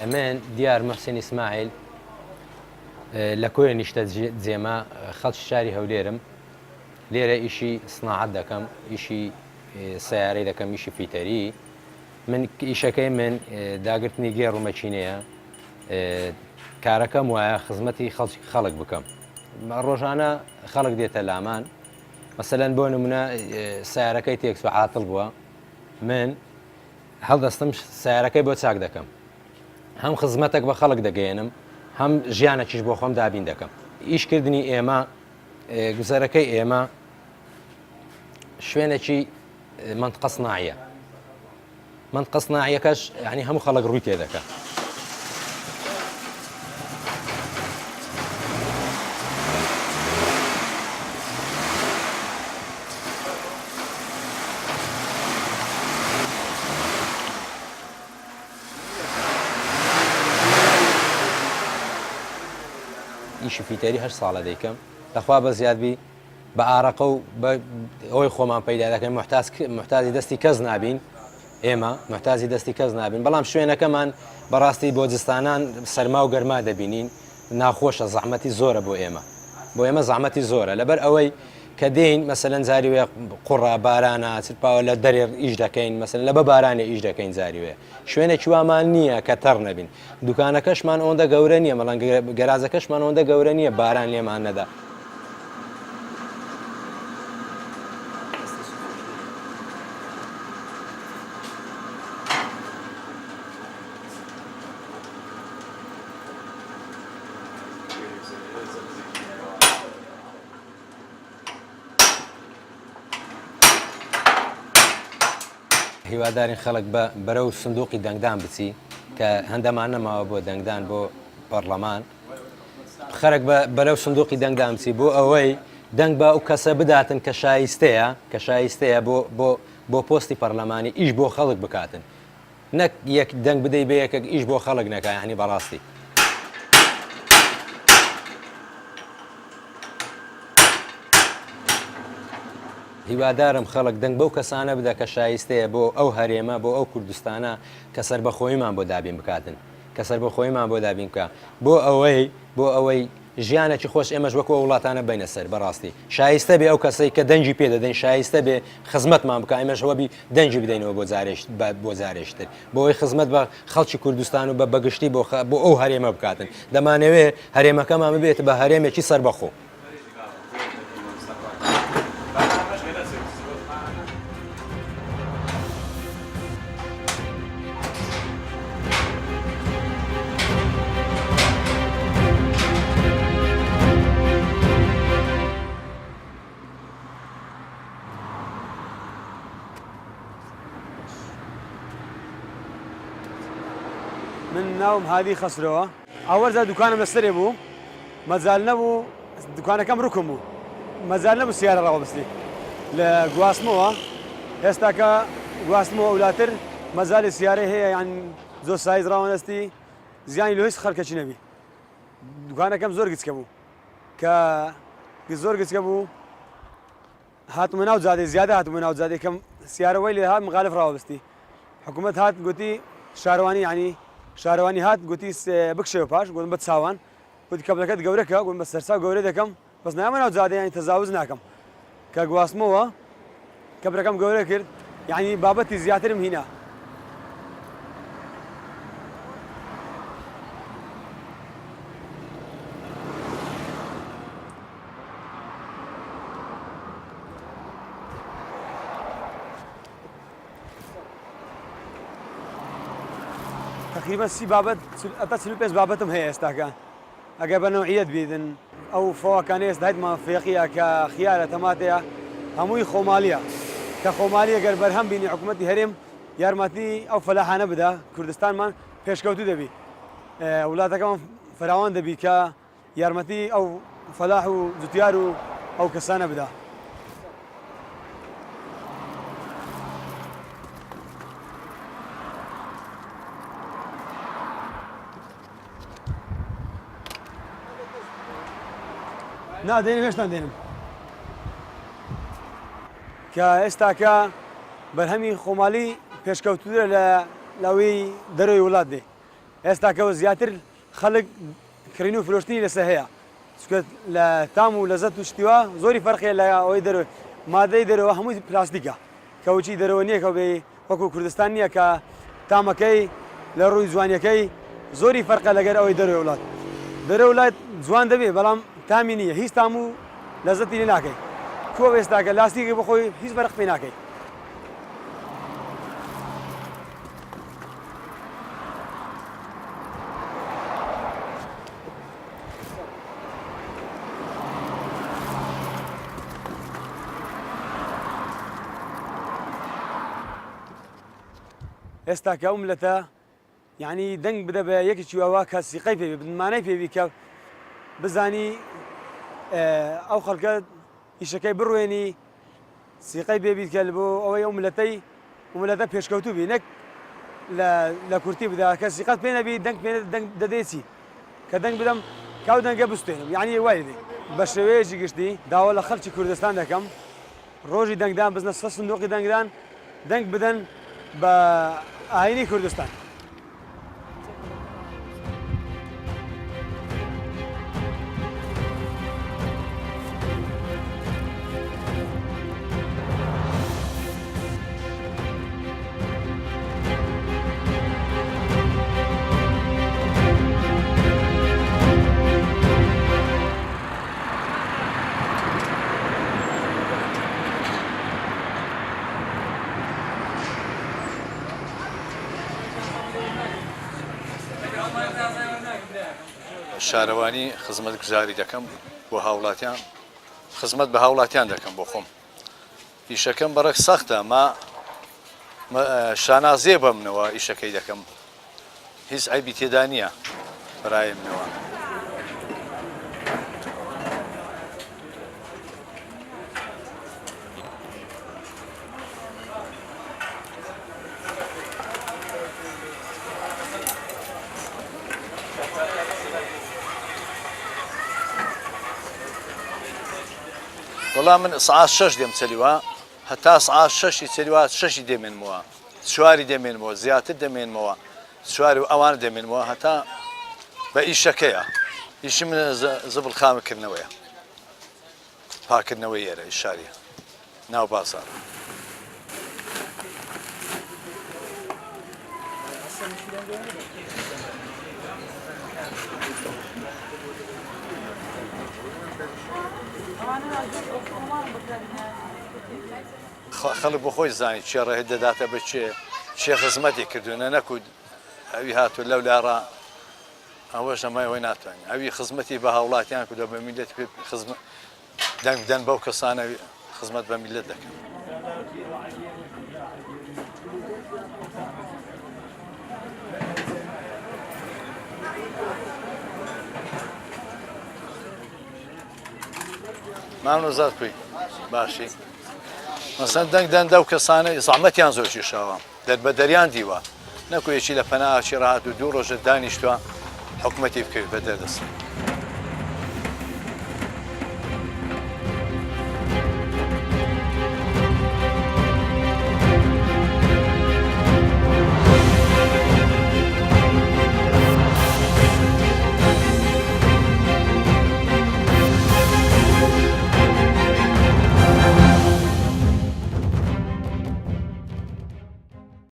من دیار محسن ئیسماعیل لە کۆیە نیشتە جێما خەڵکی شاری هەولێرم لێرە ئیشی سناعەت دەکەم ئیشی سیارەی دەکەم ئیشی فیتەری من ئیشەکەی من داگررتنی گێڕ و مەچینەیە کارەکەم وایە خزمەتی خەڵک بکەم ڕۆژانە خەڵک دێتە لامان مەسەلەن بۆ نمونە سیارەکەی تێکس و عاتڵ بووە من هەڵدەستم سیارەکەی بۆ چاک دەکەم هەم خزمەتێک بە خەڵک دەگەێنم هەم ژیانەکیش بۆ خۆم دابین دەکەم ئیشکردنی ئێمە گوزەرەکەی ئێمە شوێنێکی منطقە صناعیە منطقە صناعیەکەش یعنی هەموو خەڵک ڕووی تێ دەکات ئیشی فیتەری 8 ساڵە دەیکەم دەخوا بە زیادبی بە ئارەقە و ئەوەی خۆمان پەیدا دەکەین محتاجی دەستی کەس نابین ئێمە محتاجی دەستی کەس نابین بەڵام شوێنەکەمان بەڕاستی بۆ جستانان سەرما و گەرما دەبینین ناخۆشە زەحمەتی زۆرە بۆ ئێمە زەحمەتی زۆرە لەبەر ئەوەی کە دێین مەسەلەن زاریوێ قوڕا بارانە چرپاوە لە دەرێ ئیش دەکەین مەسەلەن لە بە بارانێ ئیش دەکەین زاریوێ شوێنێکی وامان نییە کە تەڕ نەبین دوکانەکەشمان ئەوەندە گەورە نییە مەڵەن گەرازەکەشمان ئەوەندە گەورە نییە باران لێمان نەدا هیوادارین خەڵک بەرەو سندوقی دەنگدان بچی کە هەندەمان نەماوە بۆ دەنگدان بۆ پەرلەمان خەرک بەرەو سندوقی دەنگدان بچی بۆ ئەوەی دەنگ بە ئەو کەسە بداتن کە شایستەیە بۆ پۆستی پەرلەمانی ئیش بۆ خەڵک بکاتن نەک یەک دەنگ بدەی بە یەکێک ئیش بۆ خەڵک نەکە یعنی بەڕاستی هیوادارم خەڵک دەنگ بەو کەسانە بدە کە شایستەیە بۆ ئەو هەرێمە بۆ ئەو کوردستانە کە سەربەخۆییمان بۆ دابین بکاتن کە سەربەخۆییمان بۆ دابین بکە بۆ ئەوەی ژیانێکی خۆش ئێمەش وەکو وڵاتانە بینە سەر بەڕاستی شایستە بێ ئەو کەسەی کە دەنجی پێ دەدەین شایستە بێ خزمەتمان بکە ئێمەشەوەبی دەنجی بدەینەوە بۆ جارێشتر بۆ ئەوەی خزمەت بە خەڵکی کوردستان و بەگشتی بۆ ئەو هەرێمە بکاتن دەمانەوێت هەرێمەکەمان بێت بە هەرێمێکی سەربەخۆ من ناوم هادی خسرەوە ئەوەرزە دوکانم لەسەرێ بوو مەجال نەبوو دوکانەکەم ڕووکم بوو مەجال نەبوو سیارە ڕاوەبستی لە گواستمەوە ئێستا کە گواستمەوە وڵاتر مەجالی سیارەی هەیە یان زۆر سایز ڕاوەنەستی زیانی لە هیچ خەڵکەچی نەبی دوکانەکەم زۆر گچکە بوو کە زۆر گچکە بوو هاتمە ناو جادەی زیادە هاتمە ناو جادەی کەم سیارەوەی لێ هات مخالف ڕاوەبستی حکوومەت هات گوتی شارەوانی یعنی شارەوانی هات گوتی بکشەوە پاش گوتم بە چاوان گوتی کەبلەکەت گەورەکە گوتم بە سەرچاو گەورە دەکەم بەس نامە ناو جادەی یانی تەجاوز ناکەم کە گواستمەوە کەبرەکەم گەورە کرد یعنی بابەتی زیاترم هینا تقریبا 30 بابەت ئەتا 45 بابەتم هەیە ئێستاکە ئەگەر بە نەوعیەت بیدن ئەو فەواکانە ئێستا هەیتمان فێقیە کە خیارە تەماتەیە هەمووی خۆمالیە کە خۆمالی ئەگەر بەرهەم بینی حکوومەتی هەرێم یارمەتی ئەو فەلاحانە بدا کوردستانمان پێشکەوتو دەبی وڵاتەکەمان فراوان دەبی کە یارمەتی ئەو فەلاح و جوتیار و ئەو کەسانە بدا نادێنم هێشتا دێنم کە ئێستاکە بەرهەمی خۆمالی پێشکەوتوترە لە لاوی دەرەوەی وڵات دێ ئێستا کەەوە زیاتر خەڵک کڕین و فرۆشتنی لەسەر هەیە چکە لە تام و لەزەت و شتیوە زۆری فەرقی لە ئەوەی دەروێت مادەی دەرەوە هەمووی پلاستیکە کەوچی دەرەوە نییە کە بێ وەکو کوردستان نییە کە تامەکەی لە ڕووی جوانیەکەی زۆری فەرقە لەگەر ئەوەی دەروێ وڵات دەرە وڵات جوان دەبێت بەڵام تامی نییە هیچ تام و لەزەتی لێ ناکەی کۆ ئێستاکە لاستیکی بخۆی هیچ بەرق پێ ناکەی ئێستا کە ئەو ملەتە یعنی دەنگ بدە بە یەکێکی واوا کە سیقەی پێوی بنمانەی پێوی کە بزانی ئەو خەڵکە ئیشەکەی بڕوێنی سیقەی بێبیت کە بۆ ئەوەی ئەو ملەتە پێشکەوتوو بی نەک لە کورتی بدا کە سیقەت پێ نەبی دەنگ دەدەیچی کە دەنگ بدەم کاو دەنگە بستێنم یعنی وای دێ بە شێوەیەکی گشتی داوا لە خەڵکی کوردستان دەکەم ڕۆژی دەنگدان بزنە سە سندوقی دەنگدان دەنگ بدەن بە ئاینی کوردستان شارەوانی خزمەت گوزاری دەکەم بۆ هاوڵاتیان خزمەت بە هاوڵاتیان دەکەم بۆ خۆم ئیشەکەم بەڕێک سەختە شانازێ بە منەوە ئیشەکەی دەکەم هیچ عیبی تێدا نییە بەرای منەوە وەڵام من سعات 6 دێم چەلیوە هەتا سعات 6 چەلیوە 6 دێمێنمەوە چواری دێمێنمەوە زیاتر دەمێنمەوە چواری و ئەوان دەمێنمەوە هەتا بە ئیشەکەیە ئیشی من زبڵ خامەکردنەوەیە پاکردنەوەی ئێرە شاریە ناو بازار خەڵک بۆ خۆی زانی چێ ڕێهێت دەداتە بە چێ خزمەتی کردوونە نەکوت ئەوی هاتوو لەو لارە ئەوەش ئەمای ئەوەی ناتوانین ئەوی خزمەتی بە هاوڵاتیان کردو بە میلەت دەنگ بدەن بەو کەسانە خزمەت بە میلەت دەکەن مامنۆزات کوی باشی مەسەن دەنگدەن دەو کەسانە زەحمەتیان زۆر کێشاوە دەربەدەریان دیوە نەکوێکی لە پەناهی ڕاهات و دوو ڕۆژە دانیشتووە حکومەتی بکەوێت بە دەردەسن